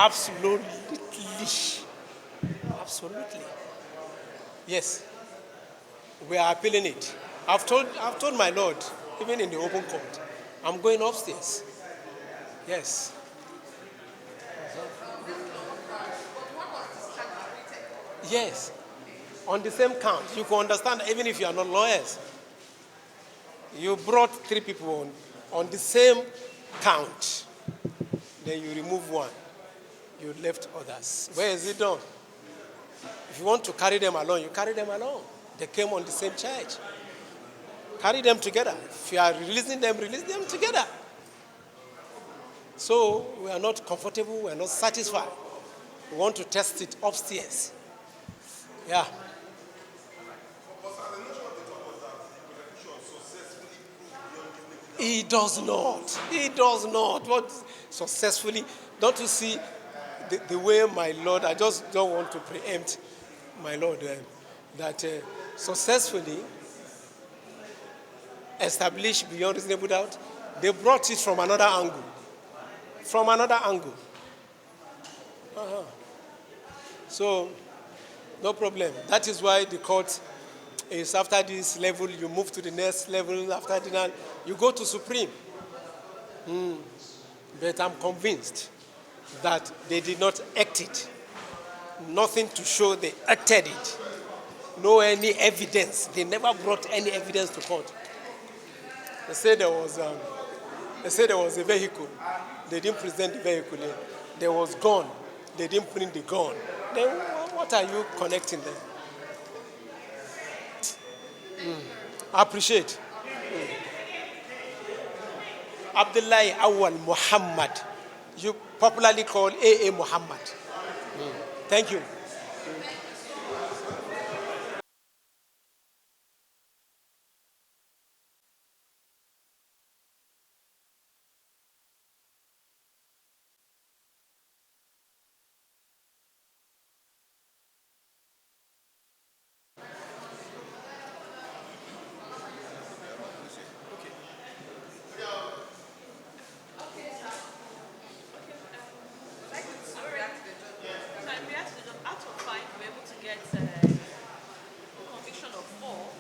Absolutely. Absolutely. Yes. We are appealing it. I've told my Lord, even in the open court, I'm going upstairs. Yes. Yes. On the same count. You can understand even if you are not lawyers. You brought 3 people on the same count. Then you remove one. You left others. Where is it done? If you want to carry them along, you carry them along. They came on the same charge. Carry them together. If you are release them together. So we are not comfortable, we are not satisfied. We want to test it upstairs. Yeah. He does not. He does not. What successfully? Don't you see the way my Lord? I just don't want to preempt my Lord that successfully established beyond reasonable doubt. They brought it from another angle. From another angle. So no problem. That is why the court is after this level, you move to the next level. After that, you go to Supreme. But I'm convinced that they did not act it. Nothing to show they acted it. No any evidence. They never brought any evidence to court. They said there was a vehicle. They didn't present the vehicle. There was gun. They didn't bring the gun. Then what are you connecting them? I appreciate. Abdullahi Awal Muhammad. You popularly called A.A. Muhammad. Thank you.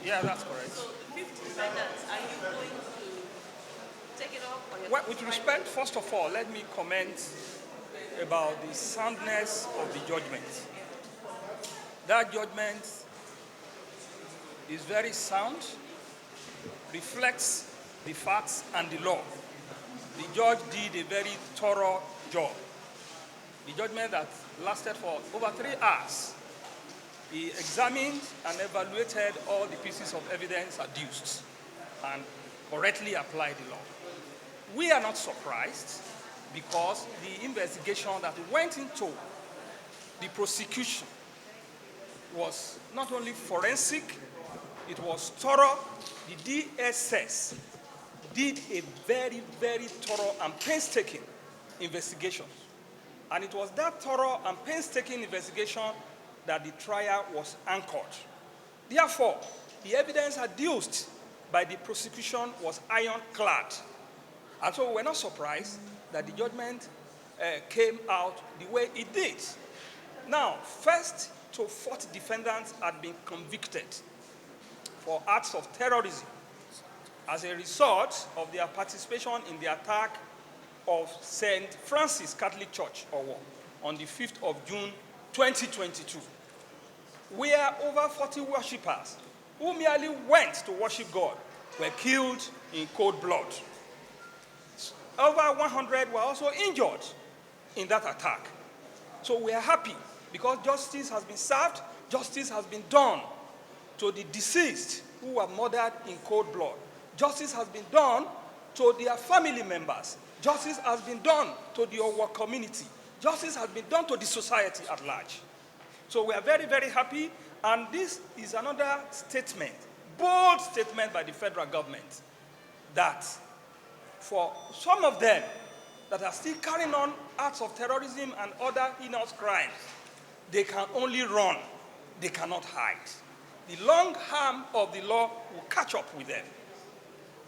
Yeah, that's correct. So the 5th defendants, are you going to take it up? Well, with respect, first of all, let me comment about the soundness of the judgment. That judgment is very sound, reflects the facts and the law. The judge did a very thorough job. The judgment that lasted for over 3 hours. He examined and evaluated all the pieces of evidence adduced and correctly applied the law. We are not surprised because the investigation that went into the prosecution was not only forensic, it was thorough. The DSS did a very, very thorough and painstaking investigation. And it was that thorough and painstaking investigation that the trial was anchored. Therefore, the evidence adduced by the prosecution was ironclad. And so we're not surprised that the judgment came out the way it did. Now, 1st to 4th defendants had been convicted for acts of terrorism as a result of their participation in the attack of St. Francis Catholic Church, Owo, on the 5th of June, 2022, where over 40 worshippers who merely went to worship God were killed in cold blood. Over 100 were also injured in that attack. So we are happy because justice has been served, justice has been done to the deceased who were murdered in cold blood. Justice has been done to their family members. Justice has been done to the Owo community. Justice has been done to the society at large. So we are very, very happy. And this is another statement, bold statement by the federal government, that for some of them that are still carrying on acts of terrorism and other heinous crimes, they can only run, they cannot hide. The long arm of the law will catch up with them.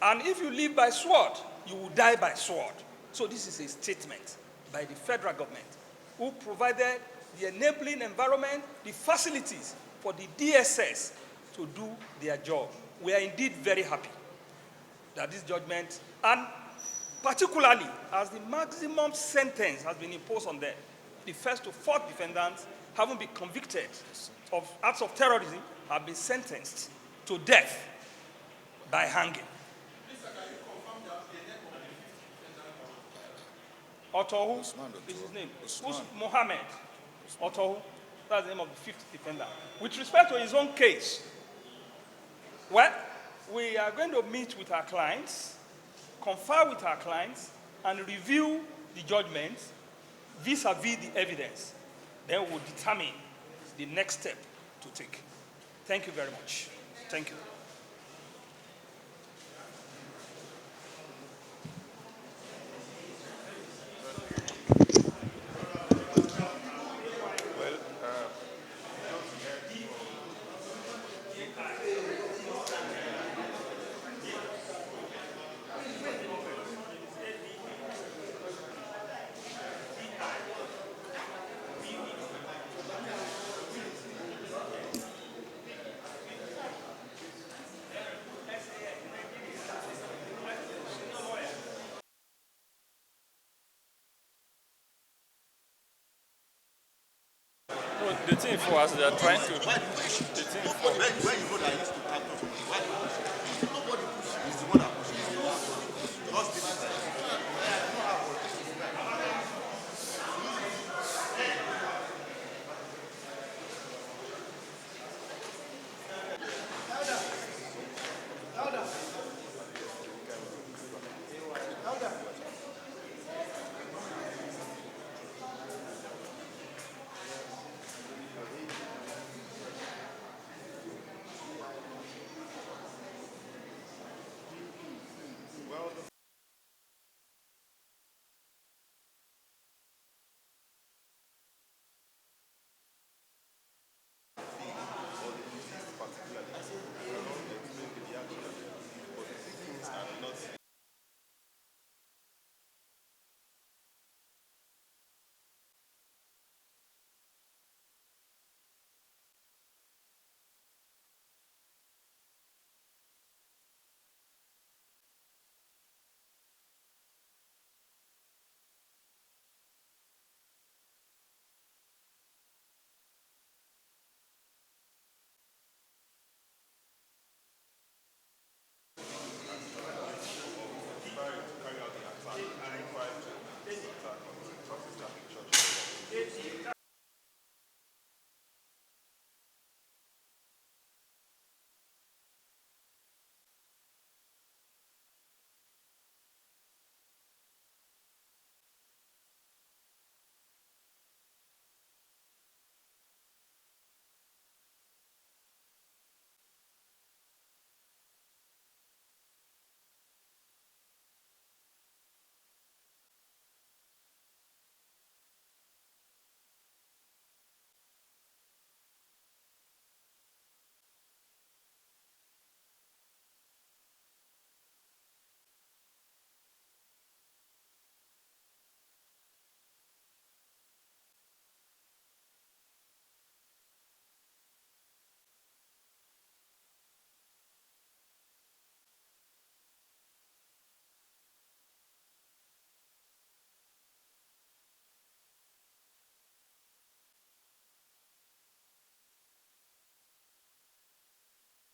And if you live by sword, you will die by sword. So this is a statement by the federal government, who provided the enabling environment, the facilities for the DSS to do their job. We are indeed very happy that this judgment, and particularly as the maximum sentence has been imposed on them, the first to fourth defendants, having been convicted of acts of terrorism, have been sentenced to death by hanging. Oto is his name. Mohammed Oto, that's the name of the fifth defendant. With respect to his own case, well, we are going to meet with our clients, confer with our clients, and review the judgment vis-a-vis the evidence. Then we'll determine the next step to take. Thank you very much. Thank you. The thing for us, they are trying to. Where you go that used to happen? Why?